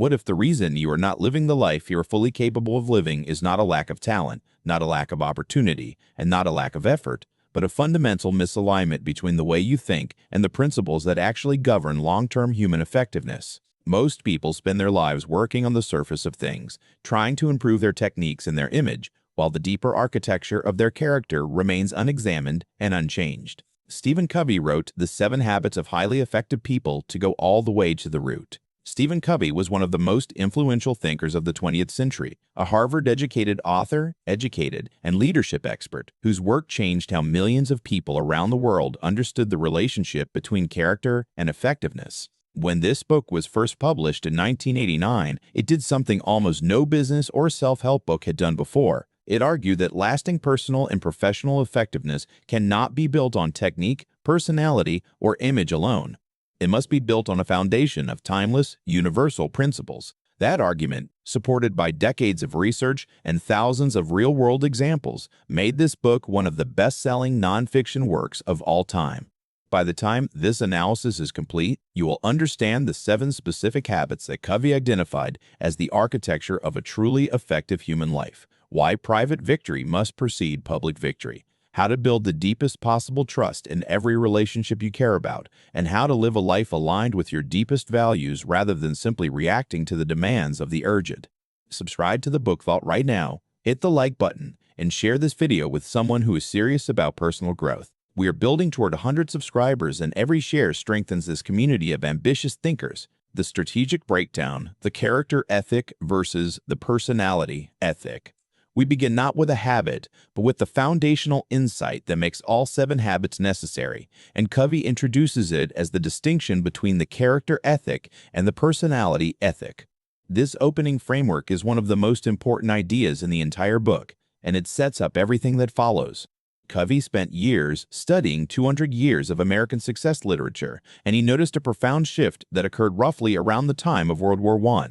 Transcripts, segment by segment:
What if the reason you are not living the life you are fully capable of living is not a lack of talent, not a lack of opportunity, and not a lack of effort, but a fundamental misalignment between the way you think and the principles that actually govern long-term human effectiveness? Most people spend their lives working on the surface of things, trying to improve their techniques and their image, while the deeper architecture of their character remains unexamined and unchanged. Stephen Covey wrote The 7 Habits of Highly Effective People to go all the way to the root. Stephen Covey was one of the most influential thinkers of the 20th century, a Harvard-educated author, educated, and leadership expert whose work changed how millions of people around the world understood the relationship between character and effectiveness. When this book was first published in 1989, it did something almost no business or self-help book had done before. It argued that lasting personal and professional effectiveness cannot be built on technique, personality, or image alone. It must be built on a foundation of timeless, universal principles. That argument, supported by decades of research and thousands of real-world examples, made this book one of the best-selling nonfiction works of all time. By the time this analysis is complete, you will understand the 7 specific habits that Covey identified as the architecture of a truly effective human life, why private victory must precede public victory, how to build the deepest possible trust in every relationship you care about, and how to live a life aligned with your deepest values rather than simply reacting to the demands of the urgent. Subscribe to the Book Vault right now, hit the like button, and share this video with someone who is serious about personal growth. We are building toward 100 subscribers, and every share strengthens this community of ambitious thinkers. The strategic breakdown, the character ethic versus the personality ethic. We begin not with a habit, but with the foundational insight that makes all 7 habits necessary, and Covey introduces it as the distinction between the character ethic and the personality ethic. This opening framework is one of the most important ideas in the entire book, and it sets up everything that follows. Covey spent years studying 200 years of American success literature, and he noticed a profound shift that occurred roughly around the time of World War I.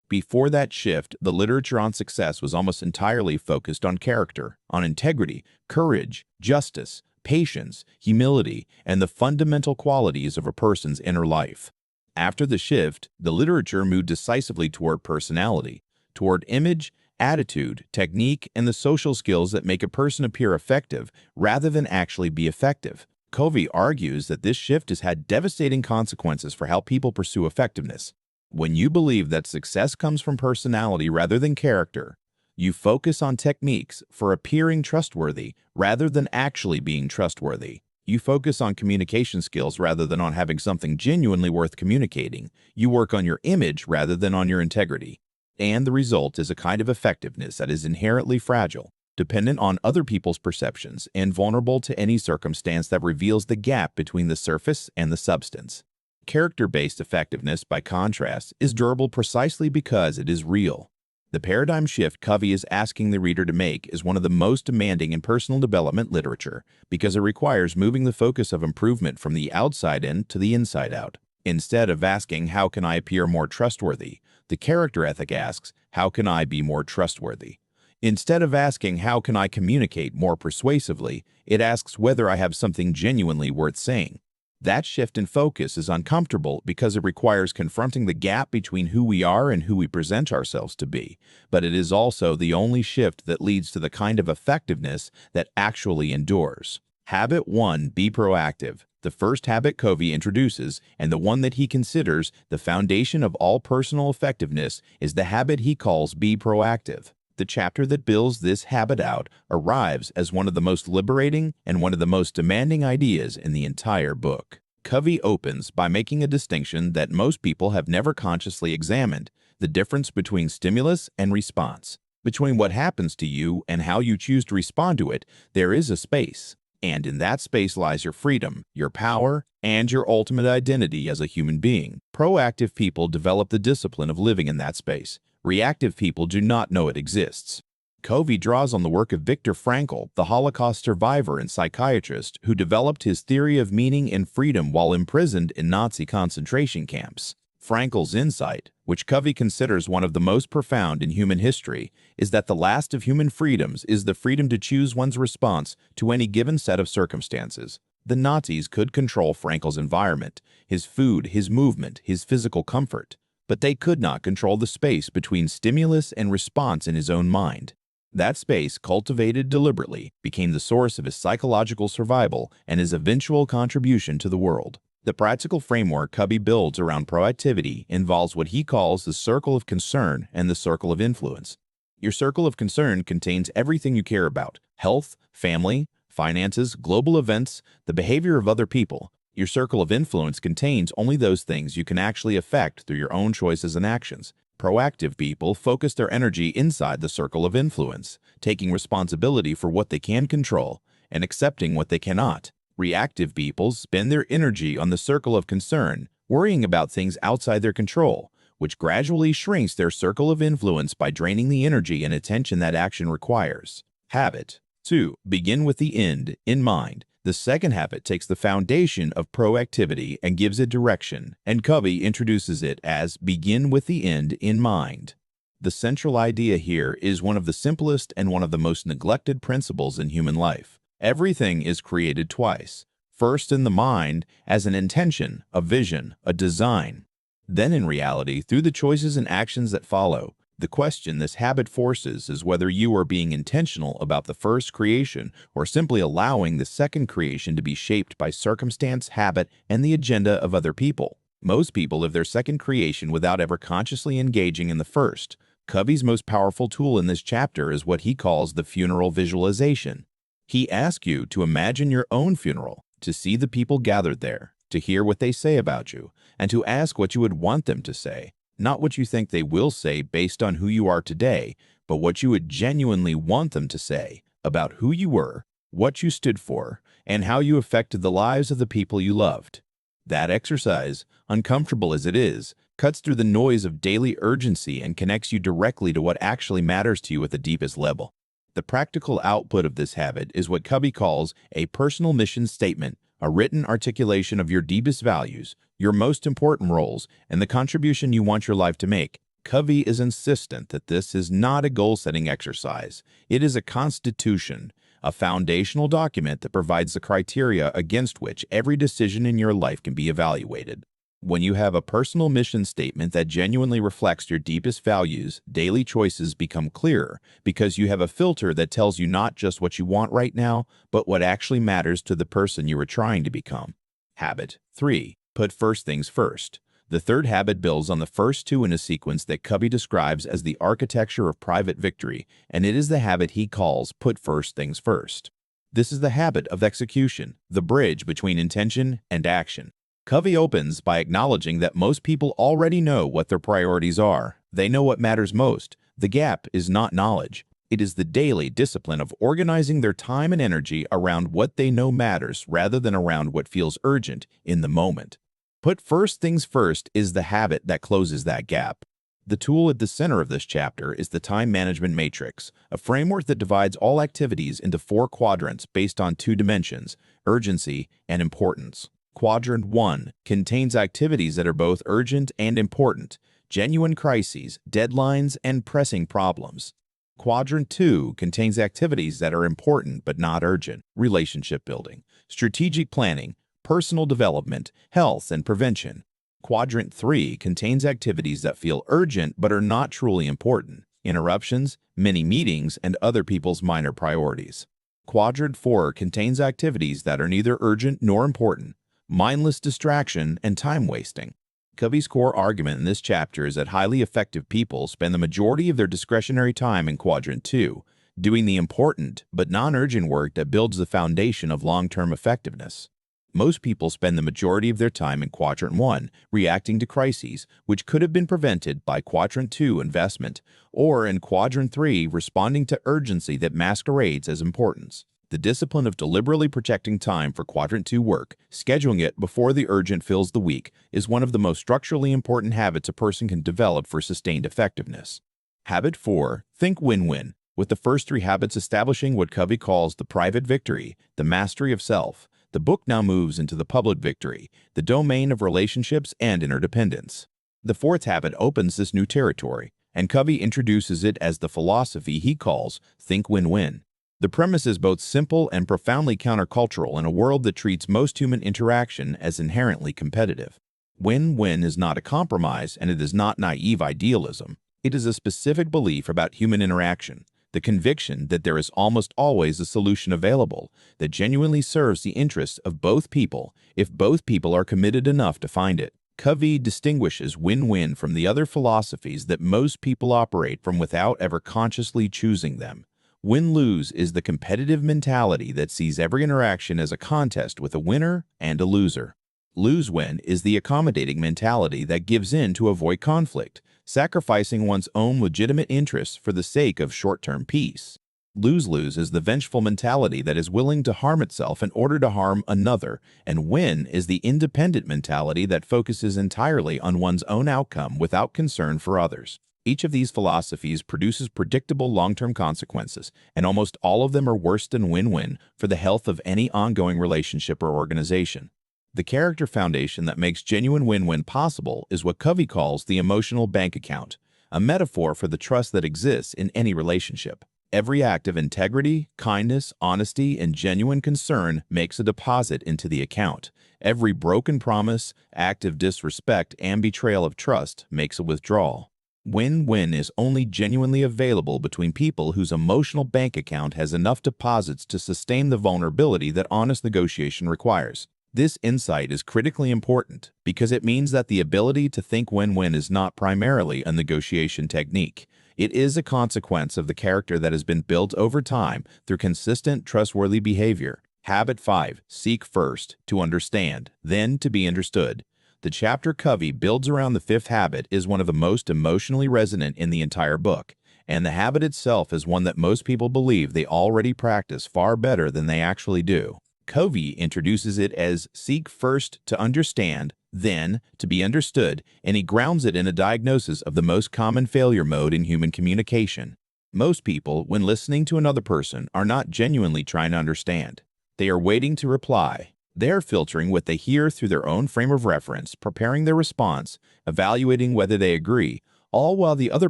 Before that shift, the literature on success was almost entirely focused on character, on integrity, courage, justice, patience, humility, and the fundamental qualities of a person's inner life. After the shift, the literature moved decisively toward personality, toward image, attitude, technique, and the social skills that make a person appear effective rather than actually be effective. Covey argues that this shift has had devastating consequences for how people pursue effectiveness. When you believe that success comes from personality rather than character, you focus on techniques for appearing trustworthy rather than actually being trustworthy. You focus on communication skills rather than on having something genuinely worth communicating. You work on your image rather than on your integrity. And the result is a kind of effectiveness that is inherently fragile, dependent on other people's perceptions, and vulnerable to any circumstance that reveals the gap between the surface and the substance. Character-based effectiveness, by contrast, is durable precisely because it is real. The paradigm shift Covey is asking the reader to make is one of the most demanding in personal development literature because it requires moving the focus of improvement from the outside in to the inside out. Instead of asking, how can I appear more trustworthy, the character ethic asks, how can I be more trustworthy? Instead of asking, how can I communicate more persuasively, it asks whether I have something genuinely worth saying. That shift in focus is uncomfortable because it requires confronting the gap between who we are and who we present ourselves to be, but it is also the only shift that leads to the kind of effectiveness that actually endures. Habit 1, be proactive. The first habit Covey introduces, and the one that he considers the foundation of all personal effectiveness, is the habit he calls be proactive. The chapter that builds this habit out arrives as one of the most liberating and one of the most demanding ideas in the entire book. Covey opens by making a distinction that most people have never consciously examined: the difference between stimulus and response. Between what happens to you and how you choose to respond to it, there is a space. And in that space lies your freedom, your power, and your ultimate identity as a human being. Proactive people develop the discipline of living in that space. Reactive people do not know it exists. Covey draws on the work of Viktor Frankl, the Holocaust survivor and psychiatrist who developed his theory of meaning and freedom while imprisoned in Nazi concentration camps. Frankl's insight, which Covey considers one of the most profound in human history, is that the last of human freedoms is the freedom to choose one's response to any given set of circumstances. The Nazis could control Frankl's environment, his food, his movement, his physical comfort. but they could not control the space between stimulus and response in his own mind. That space, cultivated deliberately, became the source of his psychological survival and his eventual contribution to the world. The practical framework Covey builds around proactivity involves what he calls the circle of concern and the circle of influence. Your circle of concern contains everything you care about: health, family, finances, global events, the behavior of other people. Your circle of influence contains only those things you can actually affect through your own choices and actions. Proactive people focus their energy inside the circle of influence, taking responsibility for what they can control and accepting what they cannot. Reactive people spend their energy on the circle of concern, worrying about things outside their control, which gradually shrinks their circle of influence by draining the energy and attention that action requires. Habit 2. Begin with the end in mind. The second habit takes the foundation of proactivity and gives it direction, and Covey introduces it as begin with the end in mind. The central idea here is one of the simplest and one of the most neglected principles in human life. Everything is created twice, first in the mind as an intention, a vision, a design, then in reality through the choices and actions that follow. The question this habit forces is whether you are being intentional about the first creation or simply allowing the second creation to be shaped by circumstance, habit, and the agenda of other people. Most people live their second creation without ever consciously engaging in the first. Covey's most powerful tool in this chapter is what he calls the funeral visualization. He asks you to imagine your own funeral, to see the people gathered there, to hear what they say about you, and to ask what you would want them to say, not what you think they will say based on who you are today, but what you would genuinely want them to say about who you were, what you stood for, and how you affected the lives of the people you loved. That exercise, uncomfortable as it is, cuts through the noise of daily urgency and connects you directly to what actually matters to you at the deepest level. The practical output of this habit is what Covey calls a personal mission statement, a written articulation of your deepest values, your most important roles, and the contribution you want your life to make. Covey is insistent that this is not a goal-setting exercise. It is a constitution, a foundational document that provides the criteria against which every decision in your life can be evaluated. When you have a personal mission statement that genuinely reflects your deepest values, daily choices become clearer because you have a filter that tells you not just what you want right now, but what actually matters to the person you are trying to become. Habit 3. Put first things first. The third habit builds on the first two in a sequence that Covey describes as the architecture of private victory, and it is the habit he calls put first things first. This is the habit of execution, the bridge between intention and action. Covey opens by acknowledging that most people already know what their priorities are. They know what matters most. The gap is not knowledge. It is the daily discipline of organizing their time and energy around what they know matters rather than around what feels urgent in the moment. Put first things first is the habit that closes that gap. The tool at the center of this chapter is the time management matrix, a framework that divides all activities into 4 quadrants based on 2 dimensions: urgency and importance. Quadrant 1 contains activities that are both urgent and important, genuine crises, deadlines, and pressing problems. Quadrant 2 contains activities that are important but not urgent, relationship building, strategic planning, personal development, health, and prevention. Quadrant 3 contains activities that feel urgent but are not truly important, interruptions, many meetings, and other people's minor priorities. Quadrant 4 contains activities that are neither urgent nor important, mindless distraction, and time wasting. Covey's core argument in this chapter is that highly effective people spend the majority of their discretionary time in Quadrant 2, doing the important but non-urgent work that builds the foundation of long-term effectiveness. Most people spend the majority of their time in Quadrant 1, reacting to crises, which could have been prevented by Quadrant 2 investment, or in Quadrant 3, responding to urgency that masquerades as importance. The discipline of deliberately protecting time for Quadrant 2 work, scheduling it before the urgent fills the week, is one of the most structurally important habits a person can develop for sustained effectiveness. Habit 4. Think win-win, with the first 3 habits establishing what Covey calls the private victory, the mastery of self. The book now moves into the public victory, the domain of relationships and interdependence. The 4th habit opens this new territory, and Covey introduces it as the philosophy he calls think win-win. The premise is both simple and profoundly countercultural in a world that treats most human interaction as inherently competitive. Win-win is not a compromise, and it is not naive idealism. It is a specific belief about human interaction, the conviction that there is almost always a solution available that genuinely serves the interests of both people if both people are committed enough to find it. Covey distinguishes win-win from the other philosophies that most people operate from without ever consciously choosing them. Win-lose is the competitive mentality that sees every interaction as a contest with a winner and a loser. Lose-win is the accommodating mentality that gives in to avoid conflict, sacrificing one's own legitimate interests for the sake of short-term peace. Lose-lose is the vengeful mentality that is willing to harm itself in order to harm another, and win is the independent mentality that focuses entirely on one's own outcome without concern for others. Each of these philosophies produces predictable long-term consequences, and almost all of them are worse than win-win for the health of any ongoing relationship or organization. The character foundation that makes genuine win-win possible is what Covey calls the emotional bank account, a metaphor for the trust that exists in any relationship. Every act of integrity, kindness, honesty, and genuine concern makes a deposit into the account. Every broken promise, act of disrespect, and betrayal of trust makes a withdrawal. Win-win is only genuinely available between people whose emotional bank account has enough deposits to sustain the vulnerability that honest negotiation requires. This insight is critically important because it means that the ability to think win-win is not primarily a negotiation technique. It is a consequence of the character that has been built over time through consistent, trustworthy behavior. Habit 5. Seek first to understand, then to be understood. The chapter Covey builds around the fifth habit is one of the most emotionally resonant in the entire book, and the habit itself is one that most people believe they already practice far better than they actually do. Covey introduces it as seek first to understand, then to be understood, and he grounds it in a diagnosis of the most common failure mode in human communication. Most people, when listening to another person, are not genuinely trying to understand. They are waiting to reply. They are filtering what they hear through their own frame of reference, preparing their response, evaluating whether they agree, all while the other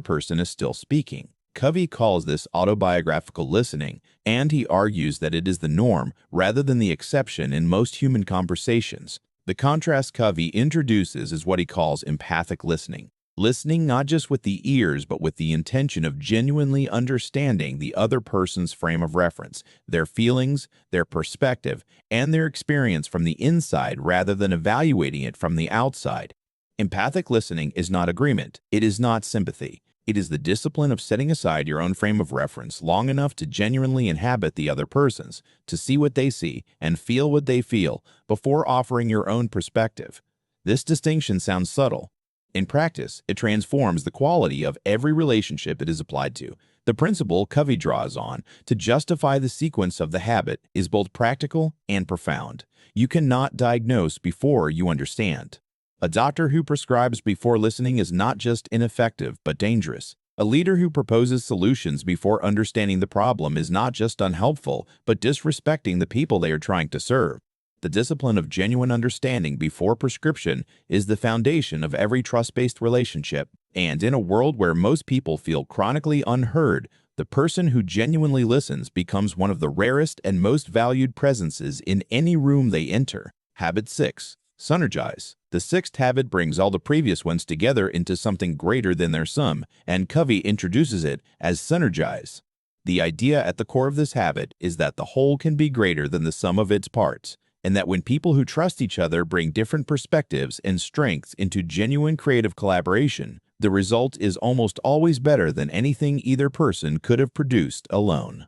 person is still speaking. Covey calls this autobiographical listening, and he argues that it is the norm rather than the exception in most human conversations. The contrast Covey introduces is what he calls empathic listening. Listening not just with the ears, but with the intention of genuinely understanding the other person's frame of reference, their feelings, their perspective, and their experience from the inside rather than evaluating it from the outside. Empathic listening is not agreement. It is not sympathy. It is the discipline of setting aside your own frame of reference long enough to genuinely inhabit the other person's, to see what they see and feel what they feel before offering your own perspective. This distinction sounds subtle. In practice, it transforms the quality of every relationship it is applied to. The principle Covey draws on to justify the sequence of the habit is both practical and profound. You cannot diagnose before you understand. A doctor who prescribes before listening is not just ineffective, but dangerous. A leader who proposes solutions before understanding the problem is not just unhelpful, but disrespecting the people they are trying to serve. The discipline of genuine understanding before prescription is the foundation of every trust-based relationship, and in a world where most people feel chronically unheard, the person who genuinely listens becomes one of the rarest and most valued presences in any room they enter. Habit 6. Synergize. The sixth habit brings all the previous ones together into something greater than their sum, and Covey introduces it as synergize. The idea at the core of this habit is that the whole can be greater than the sum of its parts, and that when people who trust each other bring different perspectives and strengths into genuine creative collaboration, the result is almost always better than anything either person could have produced alone.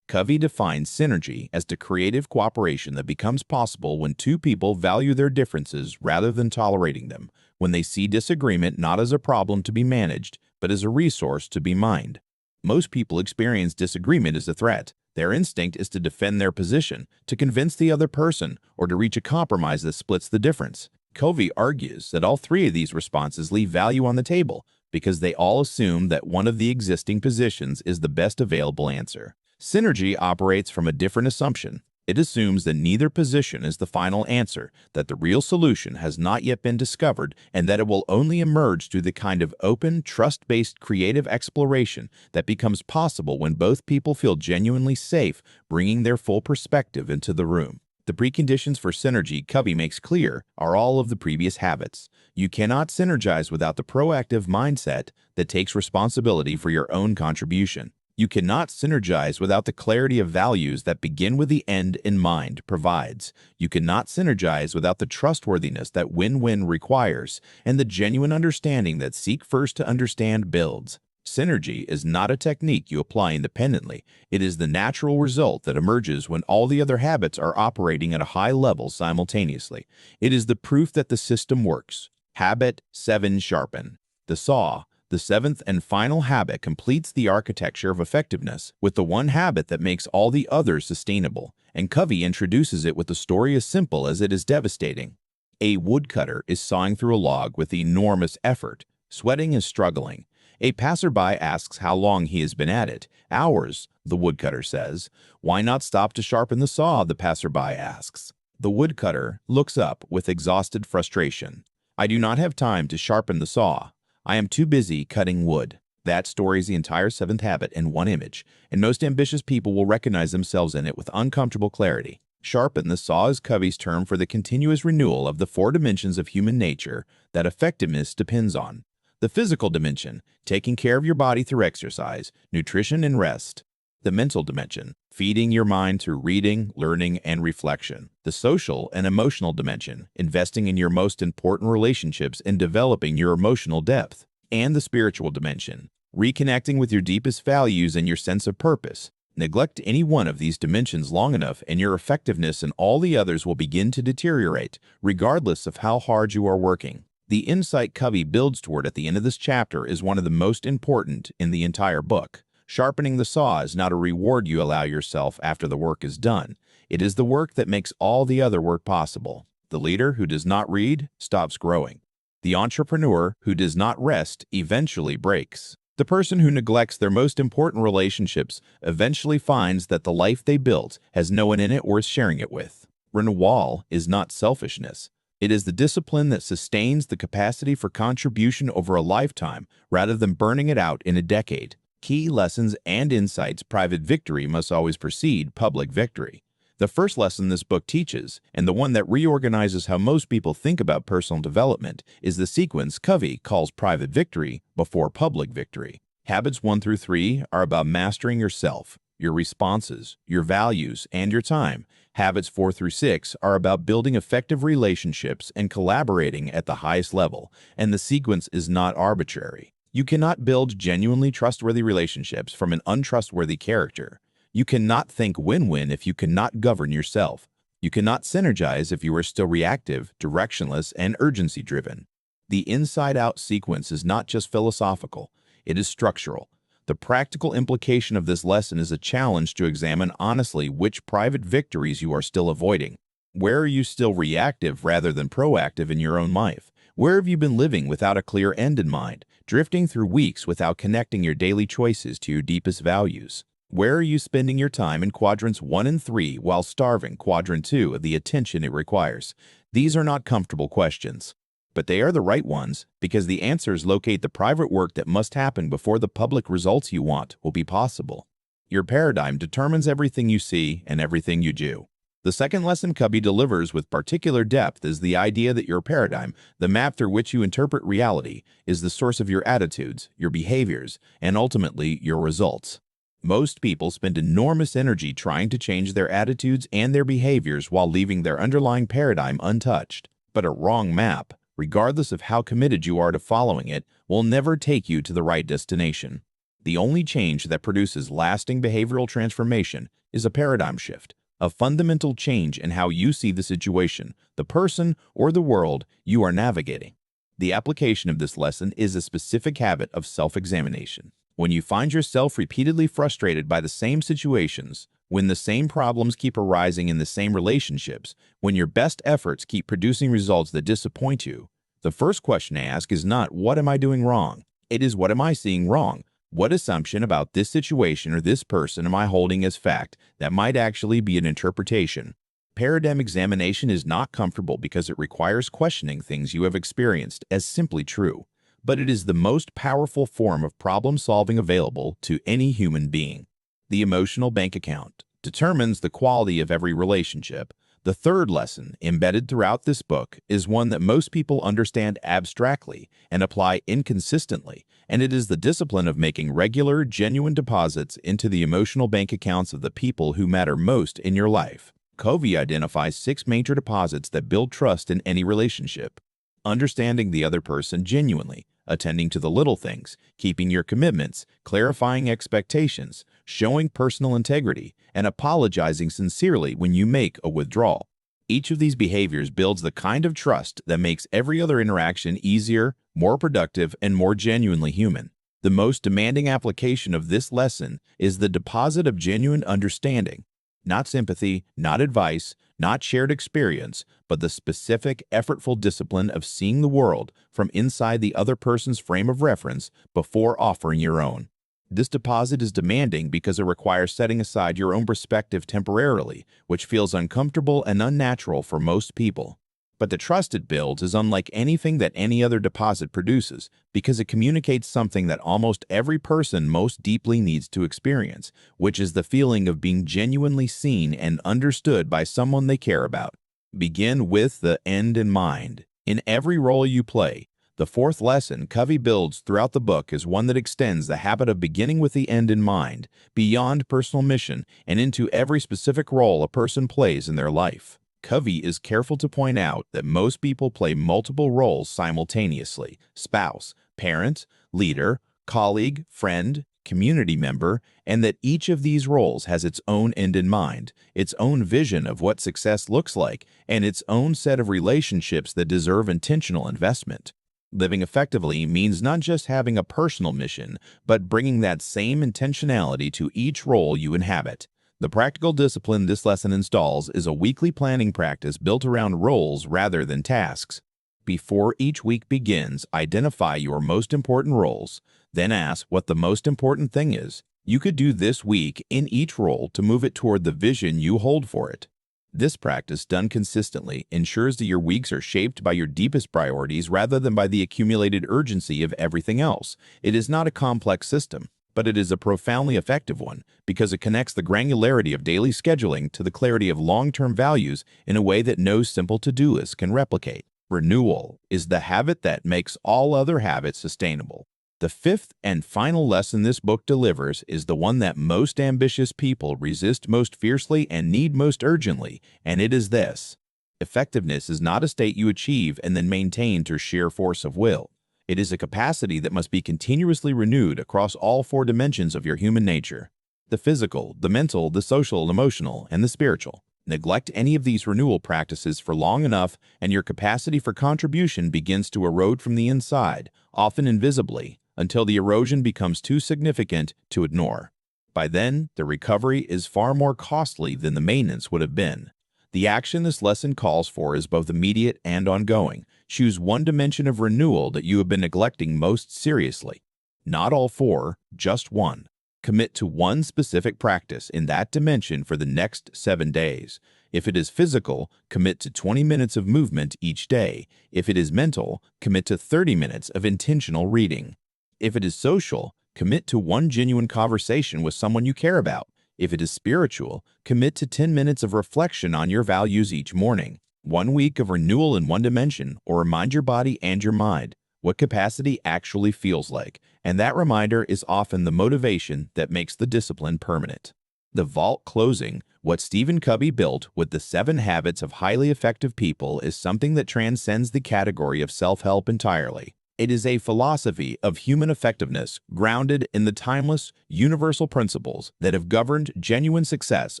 Covey defines synergy as the creative cooperation that becomes possible when two people value their differences rather than tolerating them, when they see disagreement not as a problem to be managed, but as a resource to be mined. Most people experience disagreement as a threat. Their instinct is to defend their position, to convince the other person, or to reach a compromise that splits the difference. Covey argues that all three of these responses leave value on the table because they all assume that one of the existing positions is the best available answer. Synergy operates from a different assumption. It assumes that neither position is the final answer, that the real solution has not yet been discovered, and that it will only emerge through the kind of open, trust-based creative exploration that becomes possible when both people feel genuinely safe bringing their full perspective into the room. The preconditions for synergy Covey makes clear are all of the previous habits. You cannot synergize without the proactive mindset that takes responsibility for your own contribution. You cannot synergize without the clarity of values that begin with the end in mind provides. You cannot synergize without the trustworthiness that win-win requires and the genuine understanding that seek first to understand builds. Synergy is not a technique you apply independently. It is the natural result that emerges when all the other habits are operating at a high level simultaneously. It is the proof that the system works. Habit 7. Sharpen the saw. The seventh and final habit completes the architecture of effectiveness with the one habit that makes all the others sustainable, and Covey introduces it with a story as simple as it is devastating. A woodcutter is sawing through a log with enormous effort, sweating and struggling. A passerby asks how long he has been at it. Hours, the woodcutter says. Why not stop to sharpen the saw, the passerby asks. The woodcutter looks up with exhausted frustration. I do not have time to sharpen the saw. I am too busy cutting wood. That story is the entire seventh habit in one image, and most ambitious people will recognize themselves in it with uncomfortable clarity. Sharpen the saw is Covey's term for the continuous renewal of the four dimensions of human nature that effectiveness depends on. The physical dimension, taking care of your body through exercise, nutrition, and rest. The mental dimension, feeding your mind through reading, learning, and reflection. The social and emotional dimension, investing in your most important relationships and developing your emotional depth. And the spiritual dimension, reconnecting with your deepest values and your sense of purpose. Neglect any one of these dimensions long enough and your effectiveness in all the others will begin to deteriorate, regardless of how hard you are working. The insight Covey builds toward at the end of this chapter is one of the most important in the entire book. Sharpening the saw is not a reward you allow yourself after the work is done. It is the work that makes all the other work possible. The leader who does not read stops growing. The entrepreneur who does not rest eventually breaks. The person who neglects their most important relationships eventually finds that the life they built has no one in it worth sharing it with. Renewal is not selfishness. It is the discipline that sustains the capacity for contribution over a lifetime rather than burning it out in a decade. Key lessons and insights. Private victory must always precede public victory. The first lesson this book teaches, and the one that reorganizes how most people think about personal development, is the sequence Covey calls private victory before public victory. Habits 1 through 3 are about mastering yourself, your responses, your values, and your time. Habits 4 through 6 are about building effective relationships and collaborating at the highest level, and the sequence is not arbitrary. You cannot build genuinely trustworthy relationships from an untrustworthy character. You cannot think win-win if you cannot govern yourself. You cannot synergize if you are still reactive, directionless, and urgency-driven. The inside-out sequence is not just philosophical, it is structural. The practical implication of this lesson is a challenge to examine honestly which private victories you are still avoiding. Where are you still reactive rather than proactive in your own life? Where have you been living without a clear end in mind, drifting through weeks without connecting your daily choices to your deepest values? Where are you spending your time in quadrants 1 and 3 while starving quadrant 2 of the attention it requires? These are not comfortable questions, but they are the right ones because the answers locate the private work that must happen before the public results you want will be possible. Your paradigm determines everything you see and everything you do. The second lesson Covey delivers with particular depth is the idea that your paradigm, the map through which you interpret reality, is the source of your attitudes, your behaviors, and ultimately your results. Most people spend enormous energy trying to change their attitudes and their behaviors while leaving their underlying paradigm untouched. But a wrong map, regardless of how committed you are to following it, will never take you to the right destination. The only change that produces lasting behavioral transformation is a paradigm shift. A fundamental change in how you see the situation, the person, or the world you are navigating. The application of this lesson is a specific habit of self-examination. When you find yourself repeatedly frustrated by the same situations, when the same problems keep arising in the same relationships, when your best efforts keep producing results that disappoint you, the first question to ask is not, what am I doing wrong? It is, what am I seeing wrong? What assumption about this situation or this person am I holding as fact that might actually be an interpretation? Paradigm examination is not comfortable because it requires questioning things you have experienced as simply true, but it is the most powerful form of problem solving available to any human being. The emotional bank account determines the quality of every relationship, The third lesson, embedded throughout this book, is one that most people understand abstractly and apply inconsistently, and it is the discipline of making regular, genuine deposits into the emotional bank accounts of the people who matter most in your life. Covey identifies 6 major deposits that build trust in any relationship. Understanding the other person genuinely, attending to the little things, keeping your commitments, clarifying expectations, showing personal integrity, and apologizing sincerely when you make a withdrawal. Each of these behaviors builds the kind of trust that makes every other interaction easier, more productive, and more genuinely human. The most demanding application of this lesson is the deposit of genuine understanding. Not sympathy, not advice, not shared experience, but the specific, effortful discipline of seeing the world from inside the other person's frame of reference before offering your own. This deposit is demanding because it requires setting aside your own perspective temporarily, which feels uncomfortable and unnatural for most people. But the trust it builds is unlike anything that any other deposit produces because it communicates something that almost every person most deeply needs to experience, which is the feeling of being genuinely seen and understood by someone they care about. Begin with the end in mind. In every role you play, the fourth lesson Covey builds throughout the book is one that extends the habit of beginning with the end in mind, beyond personal mission, and into every specific role a person plays in their life. Covey is careful to point out that most people play multiple roles simultaneously: spouse, parent, leader, colleague, friend, community member, and that each of these roles has its own end in mind, its own vision of what success looks like, and its own set of relationships that deserve intentional investment. Living effectively means not just having a personal mission, but bringing that same intentionality to each role you inhabit. The practical discipline this lesson installs is a weekly planning practice built around roles rather than tasks. Before each week begins, identify your most important roles, then ask what the most important thing is you could do this week in each role to move it toward the vision you hold for it. This practice, done consistently, ensures that your weeks are shaped by your deepest priorities rather than by the accumulated urgency of everything else. It is not a complex system, but it is a profoundly effective one because it connects the granularity of daily scheduling to the clarity of long-term values in a way that no simple to-do list can replicate. Renewal is the habit that makes all other habits sustainable. The fifth and final lesson this book delivers is the one that most ambitious people resist most fiercely and need most urgently, and it is this: effectiveness is not a state you achieve and then maintain through sheer force of will. It is a capacity that must be continuously renewed across all 4 dimensions of your human nature: the physical, the mental, the social, emotional, and the spiritual. Neglect any of these renewal practices for long enough, and your capacity for contribution begins to erode from the inside, often invisibly, until the erosion becomes too significant to ignore. By then, the recovery is far more costly than the maintenance would have been. The action this lesson calls for is both immediate and ongoing. Choose one dimension of renewal that you have been neglecting most seriously. Not all 4, just one. Commit to one specific practice in that dimension for the next 7 days. If it is physical, commit to 20 minutes of movement each day. If it is mental, commit to 30 minutes of intentional reading. If it is social, commit to one genuine conversation with someone you care about. If it is spiritual, commit to 10 minutes of reflection on your values each morning. 1 week of renewal in one dimension, or remind your body and your mind what capacity actually feels like, and that reminder is often the motivation that makes the discipline permanent. The vault closing, what Stephen Covey built with the 7 habits of highly effective people, is something that transcends the category of self-help entirely. It is a philosophy of human effectiveness grounded in the timeless, universal principles that have governed genuine success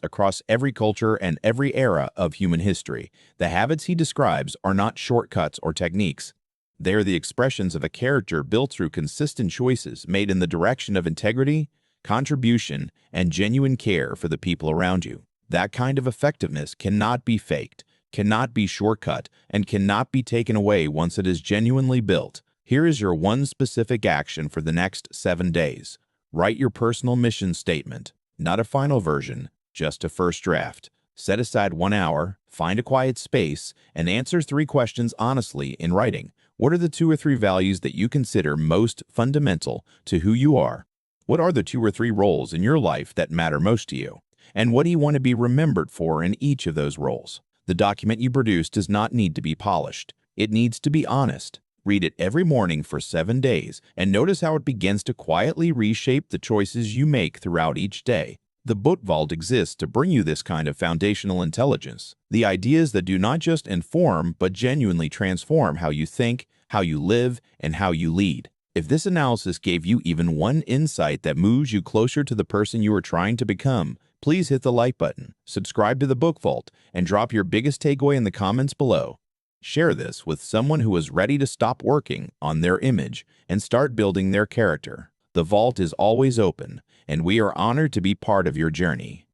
across every culture and every era of human history. The habits he describes are not shortcuts or techniques. They are the expressions of a character built through consistent choices made in the direction of integrity, contribution, and genuine care for the people around you. That kind of effectiveness cannot be faked, cannot be shortcut, and cannot be taken away once it is genuinely built. Here is your one specific action for the next 7 days. Write your personal mission statement. Not a final version, just a first draft. Set aside 1 hour, find a quiet space, and answer 3 questions honestly in writing. What are the 2 or 3 values that you consider most fundamental to who you are? What are the 2 or 3 roles in your life that matter most to you? And what do you want to be remembered for in each of those roles? The document you produce does not need to be polished. It needs to be honest. Read it every morning for 7 days and notice how it begins to quietly reshape the choices you make throughout each day. The Book Vault exists to bring you this kind of foundational intelligence, the ideas that do not just inform but genuinely transform how you think, how you live, and how you lead. If this analysis gave you even one insight that moves you closer to the person you are trying to become, please hit the like button, subscribe to the Book Vault, and drop your biggest takeaway in the comments below. Share this with someone who is ready to stop working on their image and start building their character. The vault is always open, and we are honored to be part of your journey.